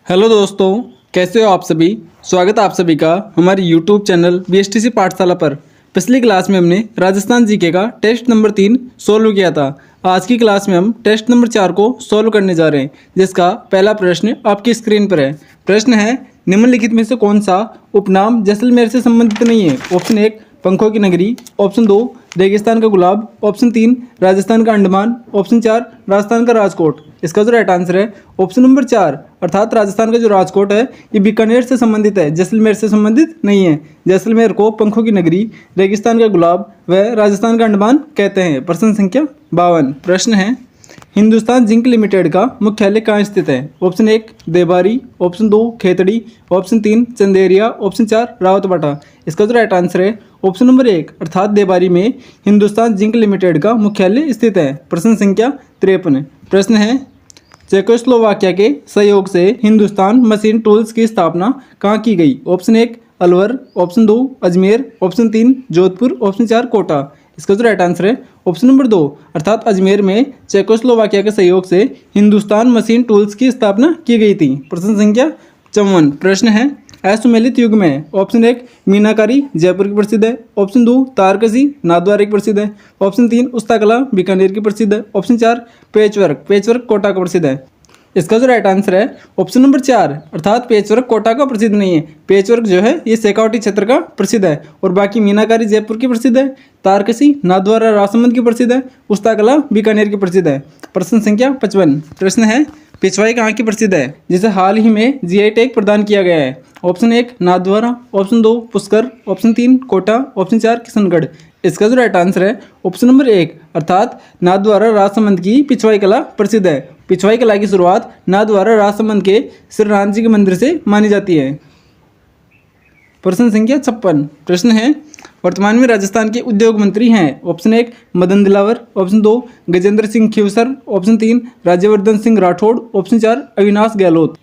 Hello दोस्तों, कैसे हो आप सभी। स्वागत है आप सभी का हमारे यूट्यूब चैनल बीएसटीसी पाठशाला पर। पिछली क्लास में हमने राजस्थान जीके का टेस्ट नंबर 3 सोल्व किया था। आज की क्लास में हम टेस्ट नंबर 4 को सोल्व करने जा रहे हैं, जिसका पहला प्रश्न आपकी स्क्रीन पर है। प्रश्न है, निम्नलिखित में से कौन सा उपनाम जैसलमेर से संबंधित नहीं है। ऑप्शन 1 पंखों की नगरी, ऑप्शन 2 रेगिस्तान का गुलाब, ऑप्शन 3 राजस्थान का अंडमान, ऑप्शन 4 राजस्थान का राजकोट। इसका जो राइट आंसर है ऑप्शन नंबर 4, अर्थात राजस्थान का जो राजकोट है ये बीकानेर से संबंधित है, जैसलमेर से संबंधित नहीं है। जैसलमेर को पंखों की नगरी, रेगिस्तान का गुलाब व राजस्थान का अंडमान कहते हैं। प्रश्न संख्या 52। प्रश्न है, हिंदुस्तान जिंक लिमिटेड का मुख्यालय कहाँ स्थित है। Option 1 Debari, option 2 Khetri, option 3 Chanderiya, option 4 Rawatbhata. इसका जो राइट आंसर है ऑप्शन नंबर 1, अर्थात देबारी में हिंदुस्तान जिंक लिमिटेड का मुख्यालय स्थित है। प्रश्न संख्या 53। प्रश्न है, चेकोस्लोवाकिया के सहयोग से हिंदुस्तान मशीन टूल्स की स्थापना कहाँ की गई। Option 1 Alwar, option 2 Ajmer, option 3 Jodhpur, option 4 Kota. इसका जो राइट आंसर है ऑप्शन नंबर 2, अर्थात अजमेर में चेकोस्लोवाकिया के सहयोग से हिंदुस्तान मशीन टूल्स की स्थापना की गई थी। प्रश्न संख्या 54। प्रश्न है, असुमेलित युग में ऑप्शन 1 मीनाकारी जयपुर की प्रसिद्ध है, ऑप्शन 2 तारकसी नाथद्वारा की प्रसिद्ध है, ऑप्शन 3 उस्ताकला बीकानेर की प्रसिद्ध है, ऑप्शन 4 पेचवर्क कोटा का प्रसिद्ध है। इसका जो राइट आंसर है ऑप्शन नंबर 4, अर्थात पेचवर्क कोटा का प्रसिद्ध नहीं है। पेचवर्क जो है ये शेखावटी क्षेत्र का प्रसिद्ध है और बाकी मीनाकारी जयपुर की प्रसिद्ध है, तारकसी नाथद्वारा राजसमंद की प्रसिद्ध है, उस्ताकला बीकानेर की प्रसिद्ध है। प्रश्न संख्या 55। प्रश्न है, पिछवाई कहाँ की प्रसिद्ध है जिसे हाल ही में जीआई टैग प्रदान किया गया है। Option 1 Nathdwara, option 2 Pushkar, option 3 Kota, option 4 Kishangarh. इसका जो राइट आंसर है ऑप्शन नंबर 1, अर्थात नाथद्वारा राजसमंद की पिछवाई कला प्रसिद्ध है। पिछवाई कला की शुरुआत नाथद्वारा राजसमंद के श्री राम जी के मंदिर से मानी जाती है। प्रश्न संख्या 56। प्रश्न है, वर्तमान में राजस्थान के उद्योग मंत्री हैं। Option 1 Madan Dilawar, option 2 Gajendra Singh Khinvsar, option 3 Rajyavardhan Singh Rathore, option 4 Avinash Gehlot.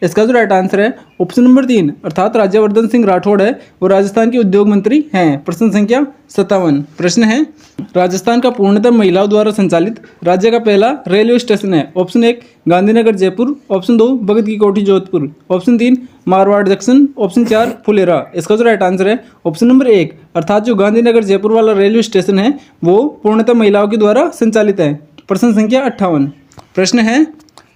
इसका जो राइट आंसर है ऑप्शन नंबर 3, अर्थात राज्यवर्धन सिंह राठौड़ है वो राजस्थान के उद्योग मंत्री हैं। प्रश्न संख्या 57। प्रश्न है, राजस्थान का पूर्णतः महिलाओं द्वारा संचालित राज्य का पहला रेलवे स्टेशन है। ऑप्शन 1 गांधीनगर जयपुर, ऑप्शन 2 भगत की कोठी Jodhpur, option 3 Marwar junction, option 4 Phulera. इसका जो राइट आंसर है ऑप्शन नंबर 1, अर्थात जो गांधीनगर जयपुर वाला रेलवे स्टेशन है वो पूर्णतः महिलाओं के द्वारा संचालित है। प्रश्न संख्या 58। प्रश्न है,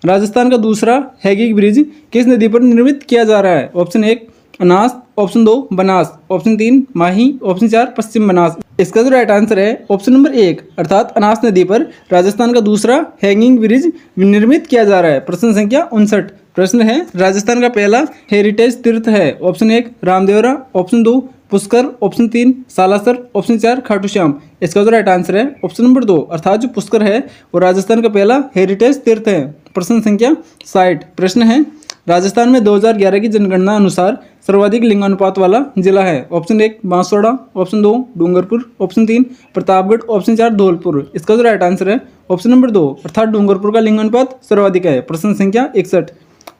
राजस्थान का दूसरा हैगिंग ब्रिज किस नदी पर निर्मित किया जा रहा है। ऑप्शन 1 अनास, ऑप्शन 2 बनास, ऑप्शन 3 माही, ऑप्शन 4 पश्चिम बनास। इसका जो राइट आंसर है ऑप्शन नंबर 1, अर्थात अनास नदी पर राजस्थान का दूसरा हैंगिंग ब्रिज निर्मित किया जा रहा है। प्रश्न संख्या 59। प्रश्न है, राजस्थान का पहला हेरिटेज तीर्थ है। Option 1 Ramdevra, option 2 Pushkar, option 3 Salasar, option 4 Khatu Shyam. इसका जो राइट आंसर है ऑप्शन नंबर 2, अर्थात जो पुष्कर है वो राजस्थान का पहला हेरिटेज तीर्थ है। प्रश्न संख्या 60। प्रश्न है, राजस्थान में 2011 की जनगणना अनुसार सर्वाधिक लिंगानुपात वाला जिला है। Option 1 Banswara, option 2 Dungarpur, option 3 Pratapgarh, option 4 Dholpur. इसका जो राइट आंसर है ऑप्शन नंबर 2, अर्थात डूंगरपुर का लिंगानुपात सर्वाधिक है। प्रश्न संख्या 61।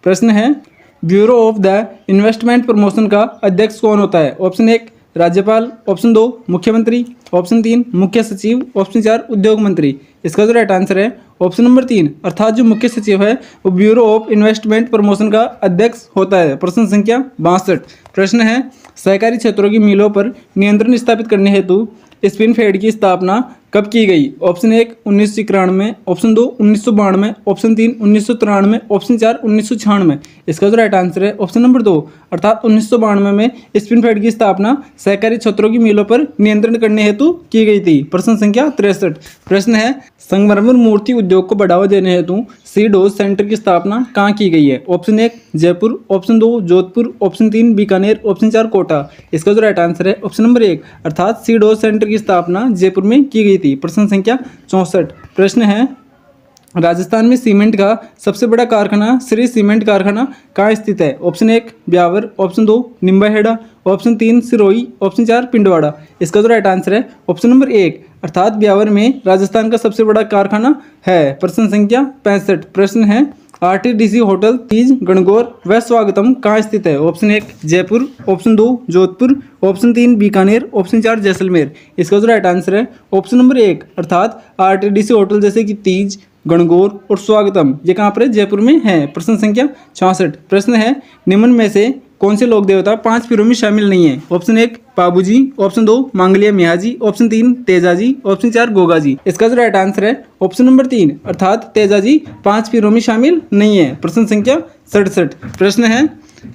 प्रश्न है, bureau of the investment promotion का अध्यक्ष कौन होता है। ऑप्शन 1 राज्यपाल, ऑप्शन 2 मुख्यमंत्री, ऑप्शन 3 मुख्य सचिव, ऑप्शन 4 उद्योग मंत्री। इसका जो राइट आंसर है ऑप्शन नंबर 3, अर्थात जो मुख्य सचिव है वो ब्यूरो ऑफ इन्वेस्टमेंट प्रमोशन का अध्यक्ष होता है। प्रश्न संख्या 62। प्रश्न है, सहकारी क्षेत्रों की मिलों पर नियंत्रण स्थापित करने हेतु स्पिन फेड की स्थापना कब की गई। Option 1 1991, option 2 1992, option 3 1993, option 4 1996। इसका जो राइट आंसर है ऑप्शन नंबर 2, अर्थात 1992 में स्पिन फेड की स्थापना सहकारी क्षेत्रों की मिलों पर नियंत्रण करने हेतु की गई थी। प्रश्न संख्या 63। प्रश्न है, संगमरमर मूर्ति उद्योग को बढ़ावा देने हेतु सीडोज सेंटर की स्थापना कहाँ की गई है। Option 1 Jaipur, option 2 Jodhpur, option 3 Bikaner, option 4 Kota. इसका जो राइट आंसर है ऑप्शन नंबर 1, अर्थात सीडोज सेंटर की स्थापना जयपुर में की गई थी। प्रश्न संख्या 64। प्रश्न है, राजस्थान में सीमेंट का सबसे बड़ा कारखाना श्री सीमेंट कारखाना कहाँ स्थित है। Option 1 Beawar, option 2 Nimbahera, option 3 Sirohi, option 4 Pindwara. इसका जो राइट आंसर है ऑप्शन नंबर 1, अर्थात ब्यावर में राजस्थान का सबसे बड़ा कारखाना है। प्रश्न संख्या 65। प्रश्न है, आरटीडीसी होटल तीज गणगौर व स्वागतम कहाँ स्थित है। Option 1 Jaipur, option 2 Jodhpur, option 3 Bikaner, option 4 Jaisalmer. इसका जो राइट आंसर है ऑप्शन नंबर 1, अर्थात आरटीडीसी होटल जैसे कि तीज, गणगौर और स्वागतम ये कहाँ पर है? जयपुर में है। प्रश्न संख्या 66। प्रश्न है निम्न में से कौन से लोक देवता 5 पीरों में शामिल नहीं है? Option 1 Babuji, option 2 Mangliya Miyaji, option 3 Tejaji, option 4 Gogaji. इसका जो राइट आंसर है ऑप्शन नंबर 3 अर्थात तेजाजी 5 पीरों में शामिल नहीं है। प्रश्न संख्या 67। प्रश्न है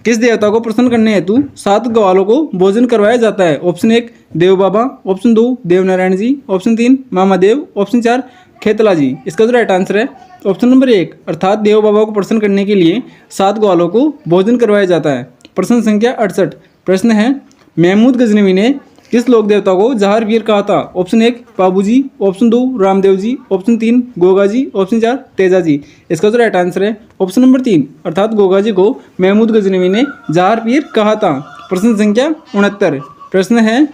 किस देवता को प्रसन्न करने हेतु 7 ग्वालों को भोजन करवाया जाता है? ऑप्शन 1 देव बाबा, ऑप्शन 2 देवनारायण जी, ऑप्शन 3 मामादेव, ऑप्शन 4 खेतला जी। इसका जो राइट आंसर है ऑप्शन नंबर 1 अर्थात देव बाबा को प्रसन्न करने के लिए 7 ग्वालों को भोजन करवाया जाता है। प्रश्न संख्या 68। प्रश्न है महमूद गजनवी ने किस लोक देवता को जहार वीर कहा था? Option 1 Babuji, option 2 Ramdev ji, option 3 Gogaji, option 4 Tejaji. इसका जो राइट आंसर है ऑप्शन नंबर 3 अर्थात गोगाजी को महमूद गजनवी ने जहार वीर कहा था। प्रश्न संख्या 69। प्रश्न है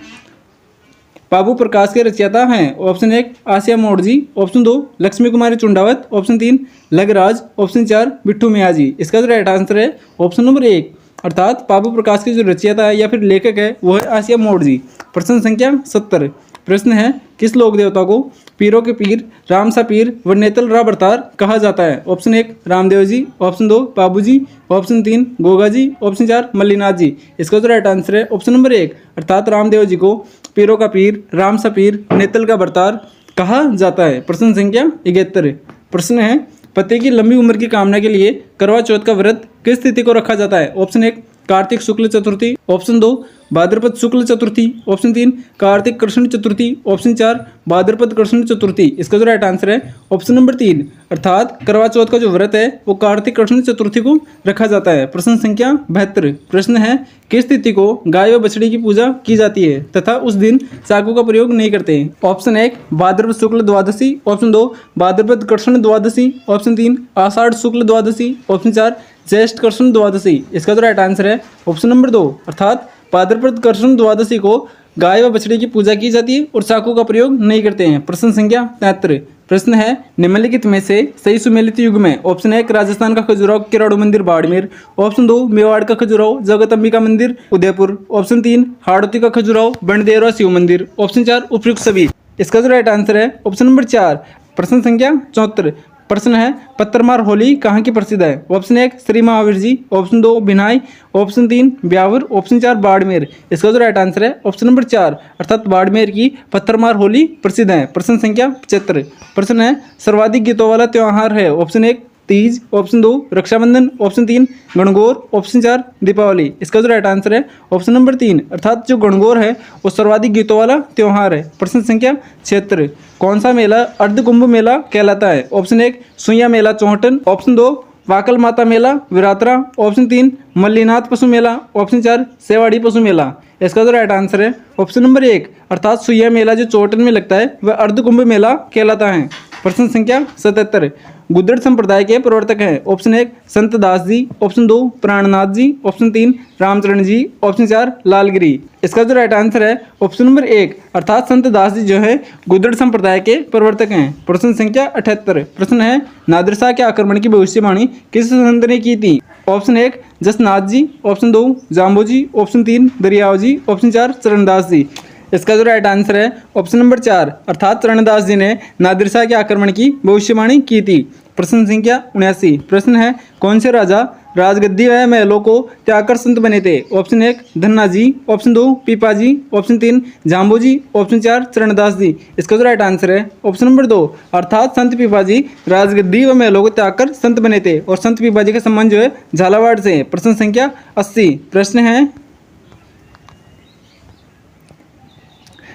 बाबू प्रकाश के रचयिता हैं? ऑप्शन 1 आसिया मोड़जी, ऑप्शन 2 लक्ष्मी कुमारी चुंडावत, ऑप्शन 3 लगराज, ऑप्शन 4 बिट्टू मियाजी। इसका जो राइट आंसर है ऑप्शन नंबर 1 अर्थात बाबू प्रकाश के जो रचयिता है या फिर लेखक है वो है आसिया मोड़जी। प्रश्न संख्या 70। प्रश्न है किस लोक देवता को पीरों के पीर, रामसा पीर व नेतल रा बरतार कहा जाता है? ऑप्शन 1 रामदेव जी, ऑप्शन 2 बाबूजी, ऑप्शन 3 गोगा जी, ऑप्शन 4 मल्लीनाथ जी। इसका जो राइट आंसर है ऑप्शन नंबर 1 अर्थात रामदेव जी को पीरों का पीर, रामसा पीर, नेतल का बरतार कहा जाता है। प्रश्न संख्या 71। प्रश्न है पति की लंबी उम्र की कामना के लिए करवा चौथ का व्रत किस तिथि को रखा जाता है? ऑप्शन 1 कार्तिक शुक्ल चतुर्थी, ऑप्शन 2 भाद्रपद शुक्ल चतुर्थी, ऑप्शन 3 कार्तिक कृष्ण चतुर्थी, ऑप्शन 4 भाद्रपद कृष्ण चतुर्थी। इसका जो राइट आंसर है ऑप्शन नंबर 3 अर्थात करवा चौथ का जो व्रत है वो कार्तिक कृष्ण चतुर्थी को रखा जाता है। प्रश्न संख्या 72। प्रश्न है किस तिथि को गाय व बछड़ी की पूजा की जाती है तथा उस दिन चाकू का प्रयोग नहीं करते? ऑप्शन 1 भाद्रपद शुक्ल द्वादशी, ऑप्शन 2 भाद्रपद कृष्ण द्वादशी, ऑप्शन 3 आषाढ़ शुक्ल द्वादशी, ऑप्शन 4 ज्येष्ठ कृष्ण द्वादशी। इसका जो राइट आंसर है ऑप्शन नंबर 2 अर्थात भाद्रपद कृष्ण द्वादशी को गाय व बछड़ी की पूजा की जाती है और चाकू का प्रयोग नहीं करते हैं। प्रश्न संख्या 73। प्रश्न है निम्नलिखित में से सही सुमेलित युग में ऑप्शन 1 राजस्थान का खजुराहो किराड़ू मंदिर बाड़मेर, ऑप्शन 2 मेवाड़ का खजुराहो जगत अंबिका मंदिर उदयपुर, ऑप्शन 3 हाड़ौती का खजुराहो बंडदेवरा शिव मंदिर, ऑप्शन 4 उपयुक्त सभी। इसका जो राइट आंसर है ऑप्शन नंबर 4। प्रश्न संख्या 74। प्रश्न है पत्थरमार होली कहाँ की प्रसिद्ध है? Option 1 Shri Mahavir ji, option 2 Bhinai, option 3 Beawar, option 4 Barmer. इसका जो राइट आंसर है ऑप्शन नंबर 4 अर्थात बाड़मेर की पत्थरमार होली प्रसिद्ध है। प्रश्न संख्या 75। प्रश्न है सर्वाधिक गीतों वाला त्योहार है? Option 1 Teej, option 2 Rakshabandhan, option 3 Gangaur, option 4 Deepawali. इसका जो राइट आंसर है ऑप्शन नंबर 3 अर्थात जो गणगौर है वो सर्वाधिक गीतों वाला त्योहार है। प्रश्न संख्या 76। कौन सा मेला अर्ध कुंभ मेला कहलाता है? ऑप्शन 1 सुइया मेला चौहटन, ऑप्शन 2 वाकल माता मेला विरातरा, ऑप्शन 3 मल्लीनाथ पशु मेला, ऑप्शन 4 सेवाड़ी पशु मेला। इसका जो राइट आंसर है ऑप्शन नंबर 1 अर्थात सुइया मेला जो चौहटन में लगता है वह अर्ध कुंभ मेला कहलाता है। प्रश्न संख्या 77। गुद्दड़ संप्रदाय के प्रवर्तक हैं? ऑप्शन 1 संत दास जी, ऑप्शन 2 प्राणनाथ जी, ऑप्शन 3 रामचरण जी, ऑप्शन 4 लालगिरी। इसका जो राइट आंसर है ऑप्शन नंबर 1 अर्थात संत दास जी जो है गुद्दड़ संप्रदाय के प्रवर्तक हैं। प्रश्न संख्या 78। प्रश्न है नादिर शाह के आक्रमण की भविष्यवाणी किस संत ने की थी? ऑप्शन 1 जसनाथ जी, ऑप्शन 2 जाम्बो जी, ऑप्शन 3 दरियाव जी, ऑप्शन 4 चरणदास जी। इसका जो राइट आंसर है ऑप्शन नंबर 4 अर्थात चरणदास जी ने नादिर शाह के आक्रमण की भविष्यवाणी की थी। प्रश्न संख्या 79। प्रश्न है कौन से राजा राजगद्दी व महलों को त्याग कर संत बने थे? ऑप्शन 1 धन्ना जी, ऑप्शन 2 पीपा जी, ऑप्शन 3 जाम्बो जी, ऑप्शन 4 चरणदास जी। इसका जो राइट आंसर है ऑप्शन नंबर 2 अर्थात संत पीपा जी राजगद्दी व महलों को त्याग कर संत बने थे और संत पीपा जी का संबंध जो है झालावाड़ से है। प्रश्न संख्या 80। प्रश्न है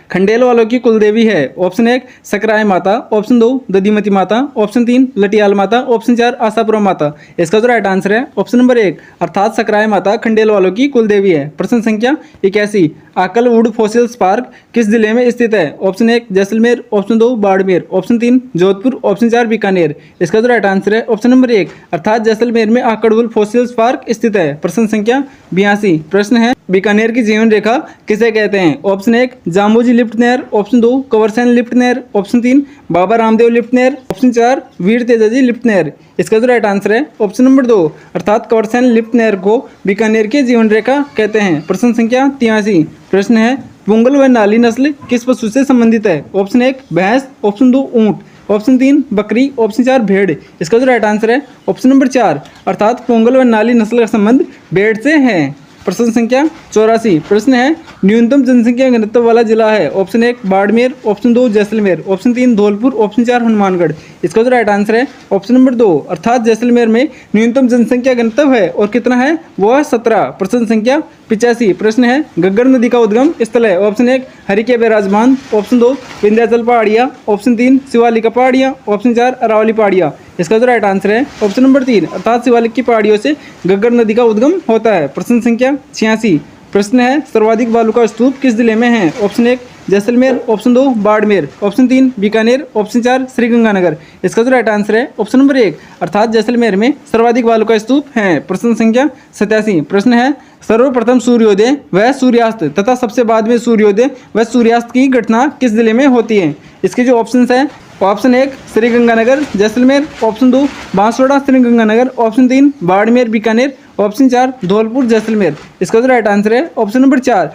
खंडेल वालों की कुलदेवी है? ऑप्शन 1 सकराय माता, ऑप्शन 2 दधीमती माता, ऑप्शन 3 लटियाल माता, ऑप्शन 4 आशापुरा माता। इसका जो राइट आंसर है ऑप्शन नंबर 1 अर्थात सकराय माता खंडेल वालों की कुलदेवी है। प्रश्न संख्या 81। आकल वुड फॉसिल्स पार्क किस जिले में स्थित है? Option 1 Jaisalmer, option 2 Barmer, option 3 Jodhpur, option 4 Bikaner. इसका जो राइट आंसर है ऑप्शन नंबर 1 अर्थात जैसलमेर में आकड़वुल फॉसिल्स पार्क स्थित है। प्रश्न संख्या 82। प्रश्न है बीकानेर की जीवन रेखा किसे कहते हैं? ऑप्शन 1 जाम्बोजी लिफ्ट नहर, ऑप्शन 2 कंवरसेन लिफ्ट नहर, ऑप्शन 3 बाबा रामदेव लिफ्ट नहर, ऑप्शन 4 वीर तेजाजी लिफ्ट नहर। इसका जो राइट आंसर है ऑप्शन नंबर 2 अर्थात कंवरसेन लिफ्ट नहर को बीकानेर की जीवन रेखा कहते हैं। प्रश्न संख्या 83। प्रश्न है पुंगल व नाली नस्ल किस पशु से संबंधित है? ऑप्शन 1 भैंस, ऑप्शन 2 ऊंट, ऑप्शन 3 बकरी, ऑप्शन 4 भेड़। इसका जो राइट आंसर है ऑप्शन नंबर 4 अर्थात पोंगल व नाली नस्ल का संबंध भेड़ से है। प्रश्न संख्या 84 प्रश्न है न्यूनतम जनसंख्या घनत्व वाला जिला है। Option 1 Barmer, option 2 Jaisalmer, option 3 Dholpur, option 4 Hanumangarh. इसका जो राइट आंसर है ऑप्शन नंबर 2 अर्थात जैसलमेर में न्यूनतम जनसंख्या घनत्व है और कितना है वो है 17। प्रश्न संख्या 85 प्रश्न है घग्गर नदी का उद्गम स्थल है। ऑप्शन 1 हरिके बैराज बांध, ऑप्शन 2 विंध्याचल पहाड़ियाँ, ऑप्शन 3 शिवालिक पहाड़ियाँ, ऑप्शन 4 अरावली पहाड़ियाँ। इसका जो राइट आंसर है ऑप्शन नंबर 3 अर्थात शिवालिक की पहाड़ियों से घग्गर नदी का उद्गम होता है। प्रश्न संख्या 86 प्रश्न है सर्वाधिक बालू का स्तूप किस जिले में है। Option 1 Jaisalmer, option 2 Barmer, option 3 Bikaner, option 4 Sriganganagar. इसका जो राइट आंसर है ऑप्शन नंबर 1 अर्थात जैसलमेर में सर्वाधिक बालू का स्तूप है। प्रश्न संख्या 87 प्रश्न है सर्वप्रथम सूर्योदय व सूर्यास्त तथा सबसे बाद में सूर्योदय व सूर्यास्त की घटना किस जिले में होती है। इसके जो ऑप्शन है option 1 Sriganganagar Jaisalmer, option 2 Banswara Sriganganagar, option 3 Barmer Bikaner, option 4 Dholpur Jaisalmer. इसका जो राइट आंसर है ऑप्शन नंबर 4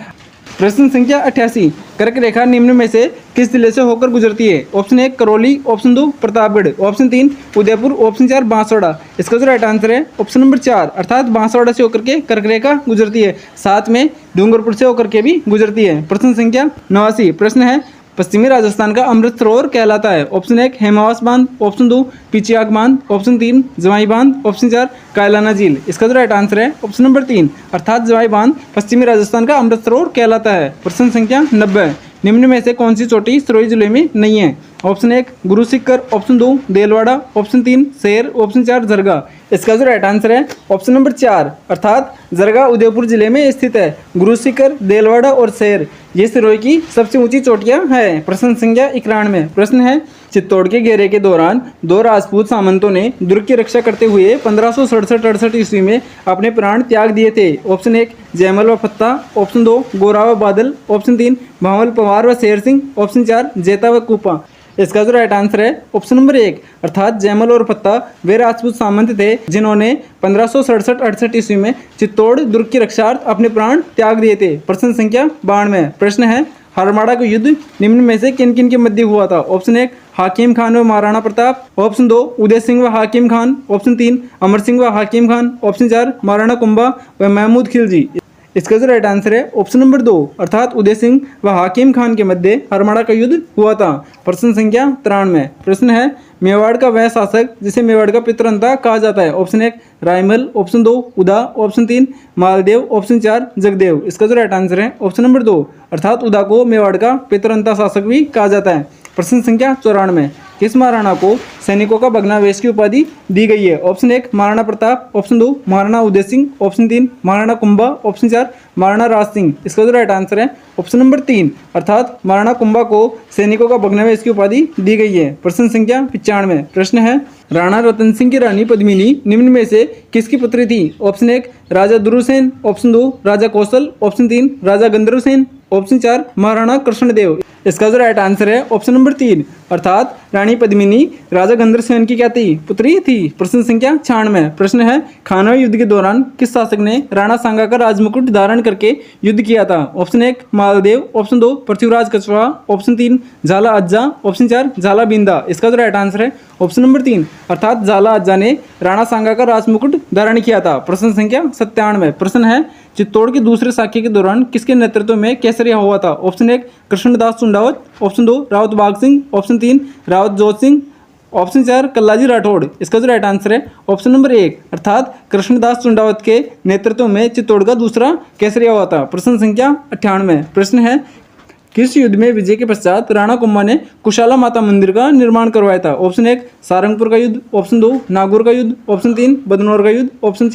प्रश्न संख्या 88 कर्क रेखा निम्न में से किस जिले से होकर गुजरती है। Option 1 Karauli, option 2 Pratapgarh, option 3 Udaipur, option 4 Banswara. इसका जो राइट आंसर है ऑप्शन नंबर 4 अर्थात बांसवाड़ा से होकर के कर्क रेखा गुजरती है, साथ में डूंगरपुर से होकर के भी गुजरती है। प्रश्न संख्या 89 प्रश्न है पश्चिमी राजस्थान का अमृत सरोवर कहलाता है। ऑप्शन 1 हेमावास बांध, ऑप्शन 2 पिचियाक बांध, ऑप्शन 3 जवाई बांध, ऑप्शन 4 कायलाना झील। इसका जो राइट आंसर है ऑप्शन नंबर 3 अर्थात जवाई बांध पश्चिमी राजस्थान का अमृत सरोवर कहलाता है। प्रश्न संख्या 90 निम्न में से कौन सी चोटी सिरोही जिले में नहीं है। ऑप्शन 1 गुरु सिक्कर, ऑप्शन 2 देलवाड़ा, ऑप्शन 3 शेर, ऑप्शन 4 जरगा। इसका जो राइट आंसर है ऑप्शन नंबर 4 अर्थात जरगा उदयपुर जिले में स्थित है। गुरु सिक्कर, देलवाड़ा और शेर ये सिरोही की सबसे ऊंची चोटियां हैं। प्रश्न संख्या 91 प्रश्न है चित्तौड़ के घेरे के दौरान दो राजपूत सामंतों ने दुर्ग की रक्षा करते हुए 1567-68 ईस्वी में अपने प्राण त्याग दिए थे। ऑप्शन 1 जयमल व फत्ता, ऑप्शन 2 गोरा व बादल, ऑप्शन 3 भावल पवार व शेर सिंह, ऑप्शन 4 जेता व कूपा। इसका जो राइट आंसर है ऑप्शन नंबर 1 अर्थात जयमल और फत्ता वे राजपूत सामंत थे जिन्होंने 1567-68 ईस्वी में चित्तौड़ दुर्ग की रक्षार्थ अपने प्राण त्याग दिए थे। प्रश्न संख्या 92 प्रश्न है हरमाड़ा का युद्ध निम्न में से किन किन के मध्य हुआ था। ऑप्शन 1 हाकिम खान व महाराणा प्रताप, ऑप्शन 2 उदय सिंह व हाकिम खान, ऑप्शन 3 अमर सिंह व हाकिम खान, ऑप्शन 4 महाराणा कुंभा व महमूद खिलजी। इसका जो राइट आंसर है ऑप्शन नंबर 2 अर्थात उदय सिंह व हाकिम खान के मध्य हरमाड़ा का युद्ध हुआ था। प्रश्न संख्या 93 प्रश्न है मेवाड़ का वह शासक जिसे मेवाड़ का पितरंता कहा जाता है। ऑप्शन 1 रायमल, ऑप्शन 2 उदा, ऑप्शन 3 मालदेव, ऑप्शन 4 जगदेव। इसका जो राइट आंसर है ऑप्शन नंबर 2 अर्थात उदा को मेवाड़ का पितरंता शासक भी कहा जाता है। प्रश्न संख्या 94 किस महाराणा को सैनिकों का भग्नावेश की उपाधि दी गई है। Option 1 Maharana Pratap, option 2 Maharana Uday Singh, option 3 Maharana Kumbha, option 4 Maharana Raj Singh. इसका जो राइट आंसर है ऑप्शन नंबर 3 अर्थात महाराणा कुंभा को सैनिकों का भग्नावेश की उपाधि दी गई है। प्रश्न संख्या 95 प्रश्न है राणा रतन सिंह की रानी पद्मिनी निम्न में से किसकी पुत्री थी। ऑप्शन 1 राजा दुर्रसेन, ऑप्शन 2 राजा कौशल, ऑप्शन 3 राजा गंधर्वसेन, ऑप्शन 4 महाराणा कृष्णदेव। इसका जो राइट आंसर है ऑप्शन नंबर 3 अर्थात रानी पद्मिनी राजा गंधर्वसेन की क्या थी पुत्री थी। प्रश्न संख्या 96 प्रश्न है खानवा युद्ध के दौरान किस शासक ने राणा सांगा का राजमुकुट धारण करके युद्ध किया था। Option 1 Maldev, option 2 Prithviraj Kachhwaha, option 3 झाला अज्जा, ऑप्शन 4 झाला बिंदा। इसका जो राइट आंसर है ऑप्शन नंबर 3 अर्थात झाला अज्जा ने राणा सांगा का राजमुकुट धारण किया था। प्रश्न संख्या 97 प्रश्न है चित्तौड़ के दूसरे साक्य के दौरान किसके नेतृत्व में केसरिया हुआ था। ऑप्शन 1 कृष्णदास चुंडावत, ऑप्शन 2 रावत बाग सिंह, ऑप्शन 3 रावत जोत सिंह, ऑप्शन 4 कल्लाजी राठौड़। इसका जो राइट आंसर है ऑप्शन नंबर 1 अर्थात कृष्णदास चुंडावत के नेतृत्व में चित्तौड़ का दूसरा केसरिया हुआ था। प्रश्न संख्या 98 प्रश्न है किस युद्ध में विजय के पश्चात राणा कुंभा ने कुशाला माता मंदिर का निर्माण करवाया था। ऑप्शन 1 सारंगपुर का युद्ध, ऑप्शन 2 नागौर का युद्ध, ऑप्शन 3 बदनौर का युद्ध, ऑप्शन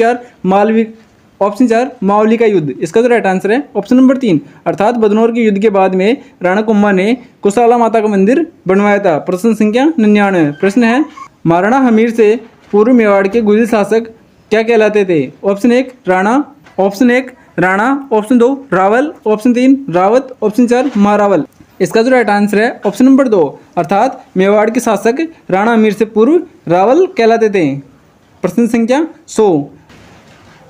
4 मावली का युद्ध। इसका जो राइट आंसर है ऑप्शन नंबर 3 अर्थात बदनौर के युद्ध के बाद में राणा कुंभा ने कुशाला माता का मंदिर बनवाया था। प्रश्न संख्या 99 प्रश्न है महाराणा हमीर से पूर्व मेवाड़ के गुजर शासक क्या कहलाते थे। Option 1 Rana, option 1 Rana, option 2 Rawal, option 3 Rawat, option 4 Maharawal. इसका जो राइट आंसर है ऑप्शन नंबर 2 अर्थात मेवाड़ के शासक राणा हमीर से पूर्व रावल कहलाते थे। प्रश्न संख्या 100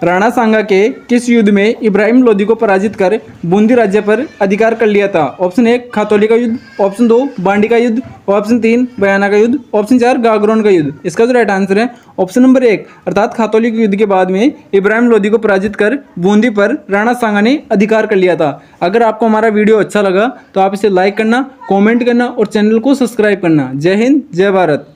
राणा सांगा के किस युद्ध में इब्राहिम लोदी को पराजित कर बूंदी राज्य पर अधिकार कर लिया था? ऑप्शन 1 खातौली का युद्ध, ऑप्शन 2 बांडी का युद्ध, ऑप्शन 3 बयाना का युद्ध, ऑप्शन 4 गागरोन का युद्ध। इसका जो राइट आंसर है ऑप्शन नंबर 1 अर्थात खातौली के युद्ध के बाद में इब्राहिम लोदी को पराजित कर बूंदी पर राणा सांगा ने अधिकार कर लिया था। अगर आपको हमारा वीडियो अच्छा लगा तो आप इसे लाइक करना, कॉमेंट करना और चैनल को सब्सक्राइब करना। जय हिंद, जय भारत।